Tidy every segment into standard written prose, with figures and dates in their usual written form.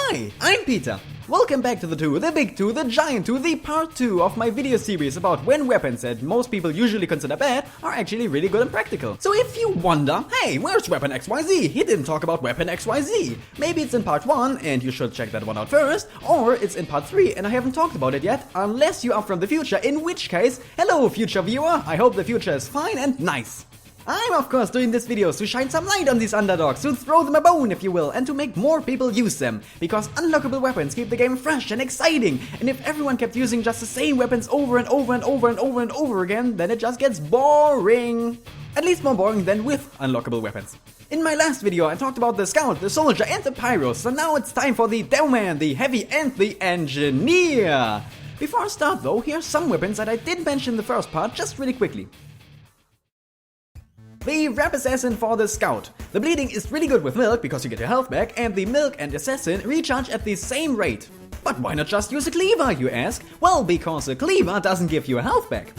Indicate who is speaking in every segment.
Speaker 1: Hi, I'm Peter. Welcome back to the 2, the big 2, the giant 2, the part 2 of my video series about when weapons that most people usually consider bad are actually really good and practical. So if you wonder, hey, where's weapon XYZ? He didn't talk about weapon XYZ. Maybe it's in part 1 and you should check that one out first, or it's in part 3 and I haven't talked about it yet, unless you are from the future, in which case, hello future viewer, I hope the future is fine and nice. I'm of course doing this video to shine some light on these underdogs, to throw them a bone if you will, and to make more people use them, because unlockable weapons keep the game fresh and exciting, and if everyone kept using just the same weapons over and over and over and over and over again, then it just gets boring. At least more boring than with unlockable weapons. In my last video I talked about the scout, the soldier and the pyro, so now it's time for the demoman, the heavy and the engineer. Before I start though, here's some weapons that I did mention in the first part, just really quickly. The Rap Assassin for the Scout. The bleeding is really good with milk because you get your health back, and the milk and assassin recharge at the same rate. But why not just use a cleaver, you ask? Well, because a cleaver doesn't give you a health back.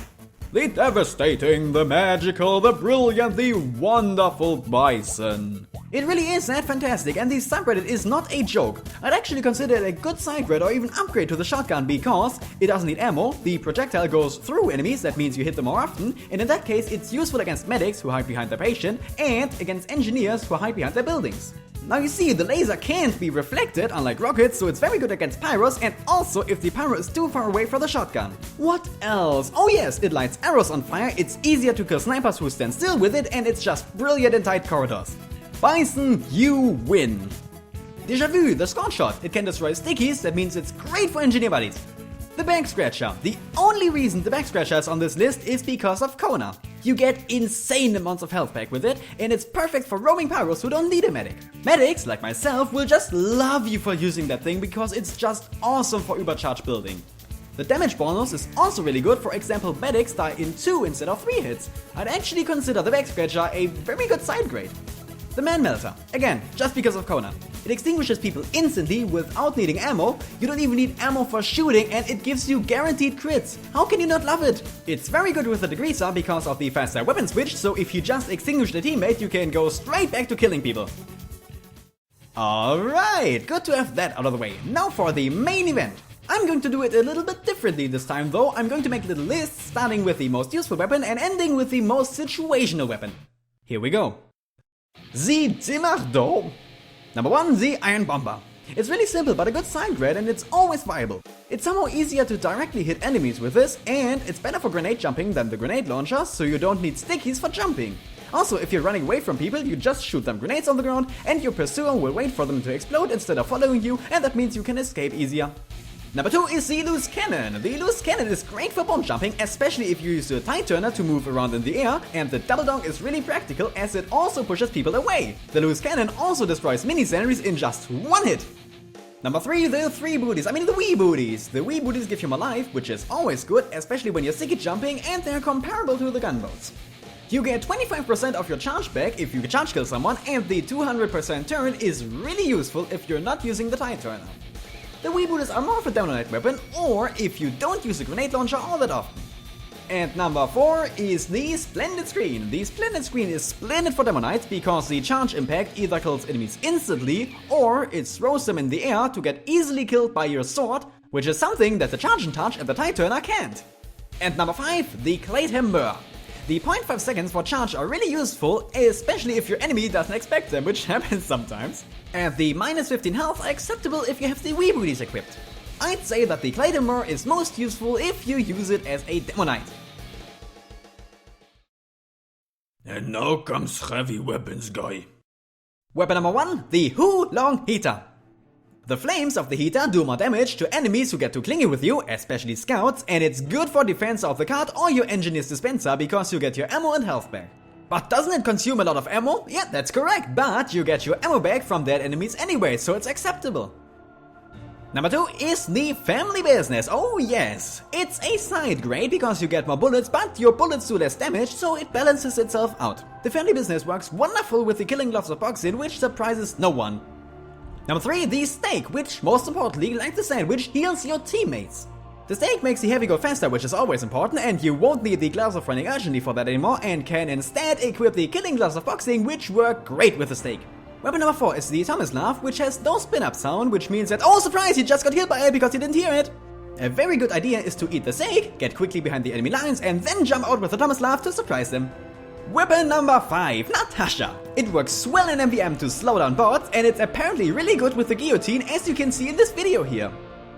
Speaker 1: The devastating, the magical, the brilliant, the wonderful bison. It really is that fantastic, and the subreddit is not a joke. I'd actually consider it a good side read or even upgrade to the shotgun because it doesn't need ammo, the projectile goes through enemies, that means you hit them more often, and in that case it's useful against medics who hide behind their patient and against engineers who hide behind their buildings. Now you see, the laser can't be reflected, unlike rockets, so it's very good against pyros, and also if the pyro is too far away for the shotgun. What else? Oh yes, it lights arrows on fire, it's easier to kill snipers who stand still with it, and it's just brilliant in tight corridors. Bison, you win. Déjà vu, the scorch shot. It can destroy stickies, that means it's great for engineer buddies. The back scratcher. The only reason the back scratcher is on this list is because of Kona. You get insane amounts of health back with it, and it's perfect for roaming pyros who don't need a medic. Medics, like myself, will just love you for using that thing because it's just awesome for übercharge building. The damage bonus is also really good, for example medics die in 2 instead of 3 hits. I'd actually consider the back scratcher a very good side grade. The Man Melter. Again, just because of Kona. It extinguishes people instantly without needing ammo, you don't even need ammo for shooting, and it gives you guaranteed crits. How can you not love it? It's very good with the degreaser because of the faster weapon switch, so if you just extinguish the teammate, you can go straight back to killing people. Alright, good to have that out of the way. Now for the main event. I'm going to do it a little bit differently this time though. I'm going to make little lists, starting with the most useful weapon and ending with the most situational weapon. Here we go. The Dimmardo. Number 1, the Iron Bomber. It's really simple but a good side grade, and it's always viable. It's somehow easier to directly hit enemies with this, and it's better for grenade jumping than the grenade launcher, so you don't need stickies for jumping. Also, if you're running away from people, you just shoot them grenades on the ground, and your pursuer will wait for them to explode instead of following you, and that means you can escape easier. Number 2 is the Loose Cannon. The Loose Cannon is great for bomb jumping, especially if you use the Tide Turner to move around in the air, and the Double Dog is really practical as it also pushes people away. The Loose Cannon also destroys mini sentries in just 1 hit. Number 3, the Wee Booties. The Wee Booties give you more life, which is always good, especially when you're sticky jumping, and they're comparable to the gunboats. You get 25% of your charge back if you charge kill someone, and the 200% turn is really useful if you're not using the Tide Turner. The Wee Booties are more of a downlight weapon, or if you don't use a grenade launcher all that often. And number 4 is the Splendid Screen. The Splendid Screen is splendid for Demonites because the charge impact either kills enemies instantly, or it throws them in the air to get easily killed by your sword, which is something that the Charge and Touch and the Tide Turner can't. And number 5, the Clayhammer. The 0.5 seconds for charge are really useful, especially if your enemy doesn't expect them, which happens sometimes. And the minus 15 health are acceptable if you have the Wee Booties equipped. I'd say that the Clayhammer is most useful if you use it as a Demonite.
Speaker 2: And now comes heavy weapons guy.
Speaker 1: Weapon number 1, the Long Heater. The flames of the heater do more damage to enemies who get too clingy with you, especially scouts, and it's good for defense of the cart or your engineer's dispenser because you get your ammo and health back. But doesn't it consume a lot of ammo? Yeah, that's correct, but you get your ammo back from dead enemies anyway, so it's acceptable. Number 2 is the Family Business. Oh yes, it's a side grade because you get more bullets, but your bullets do less damage, so it balances itself out. The Family Business works wonderful with the Killing Gloves of Boxing, which surprises no one. Number 3, the Steak, which, most importantly, like the sandwich, heals your teammates. The Steak makes the heavy go faster, which is always important, and you won't need the Gloves of Running urgently for that anymore, and can instead equip the Killing Gloves of Boxing, which work great with the Steak. Weapon number 4 is the Tomislav, which has no spin-up sound, which means that, oh surprise, you just got healed by it because you didn't hear it. A very good idea is to eat the steak, get quickly behind the enemy lines, and then jump out with the Tomislav to surprise them. Weapon number 5, Natasha. It works well in MVM to slow down bots, and it's apparently really good with the guillotine, as you can see in this video here.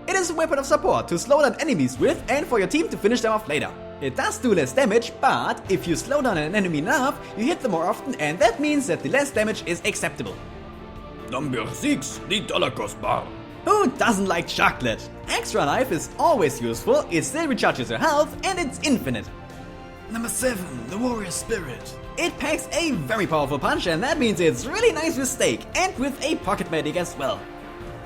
Speaker 1: It is a weapon of support to slow down enemies with and for your team to finish them off later. It does do less damage, but if you slow down an enemy enough, you hit them more often, and that means that the less damage is acceptable.
Speaker 2: Number 6, the Holocaust bar.
Speaker 1: Who doesn't like chocolate? Extra life is always useful, it still recharges your health, and it's infinite.
Speaker 2: Number 7, the warrior spirit.
Speaker 1: It packs a very powerful punch, and that means it's really nice with steak and with a pocket medic as well.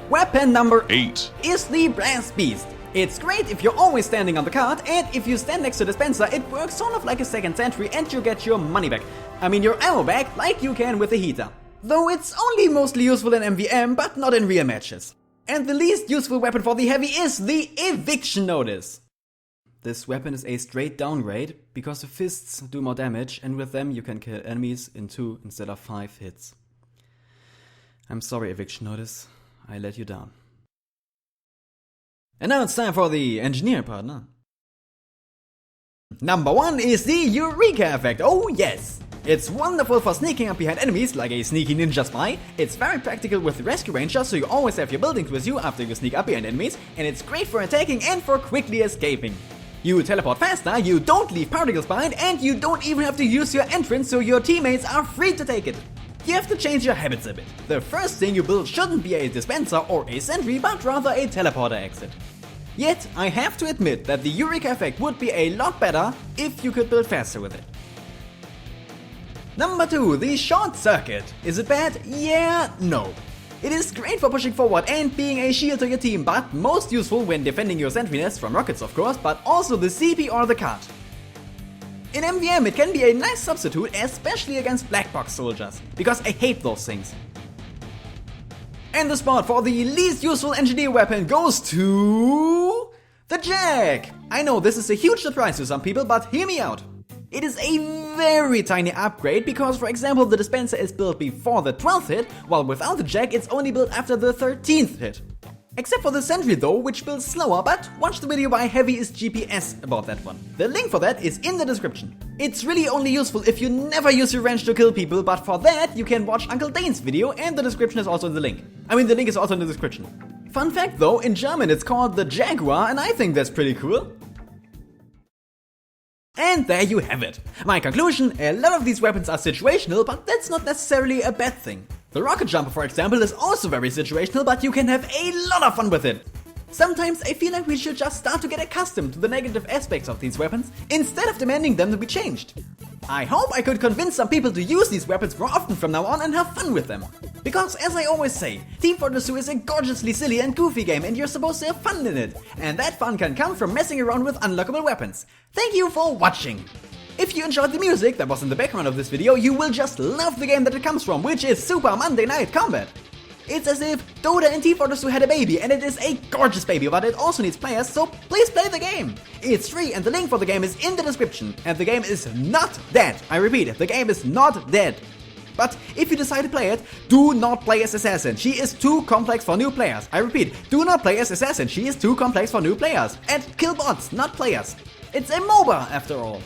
Speaker 1: Weapon number 8 is the brass beast. It's great if you're always standing on the cart, and if you stand next to the dispenser, it works sort of like a second sentry and you get your money back. I mean your ammo back, like you can with the heater. Though it's only mostly useful in MVM, but not in real matches. And the least useful weapon for the heavy is the eviction notice. This weapon is a straight downgrade, because the fists do more damage, and with them you can kill enemies in 2 instead of 5 hits. I'm sorry, eviction notice, I let you down. And now it's time for the engineer partner. Number 1 is the Eureka effect, oh yes! It's wonderful for sneaking up behind enemies like a sneaky ninja spy, it's very practical with the rescue ranger so you always have your buildings with you after you sneak up behind enemies, and it's great for attacking and for quickly escaping. You teleport faster, you don't leave particles behind, and you don't even have to use your entrance so your teammates are free to take it. You have to change your habits a bit. The first thing you build shouldn't be a dispenser or a sentry, but rather a teleporter exit. Yet, I have to admit that the Eureka effect would be a lot better if you could build faster with it. Number 2, the short circuit. Is it bad? Yeah, no. It is great for pushing forward and being a shield to your team, but most useful when defending your sentry nest from rockets of course, but also the CP or the cart. In MVM it can be a nice substitute, especially against black box soldiers, because I hate those things. And the spot for the least useful engineer weapon goes to the Jack! I know this is a huge surprise to some people, but hear me out. It is a very tiny upgrade because, for example, the dispenser is built before the 12th hit, while without the Jack it's only built after the 13th hit. Except for the sentry though, which builds slower, but watch the video by Heavy is GPS about that one. The link for that is in the description. It's really only useful if you never use your wrench to kill people, but for that you can watch Uncle Dane's video, and the description is also in the link. I mean, the link is also in the description. Fun fact though, in German it's called the Jaguar, and I think that's pretty cool. And there you have it. My conclusion, a lot of these weapons are situational, but that's not necessarily a bad thing. The rocket jumper, for example, is also very situational, but you can have a lot of fun with it. Sometimes I feel like we should just start to get accustomed to the negative aspects of these weapons, instead of demanding them to be changed. I hope I could convince some people to use these weapons more often from now on and have fun with them. Because as I always say, TF2 is a gorgeously silly and goofy game and you're supposed to have fun in it. And that fun can come from messing around with unlockable weapons. Thank you for watching! If you enjoyed the music that was in the background of this video, you will just love the game that it comes from, which is Super Monday Night Combat. It's as if Dota and TF2 had a baby, and it is a gorgeous baby, but it also needs players, so please play the game! It's free and the link for the game is in the description, and the game is not dead. I repeat, the game is not dead. But if you decide to play it, do not play as Assassin, she is too complex for new players. I repeat, do not play as Assassin, she is too complex for new players. And kill bots, not players. It's a MOBA after all.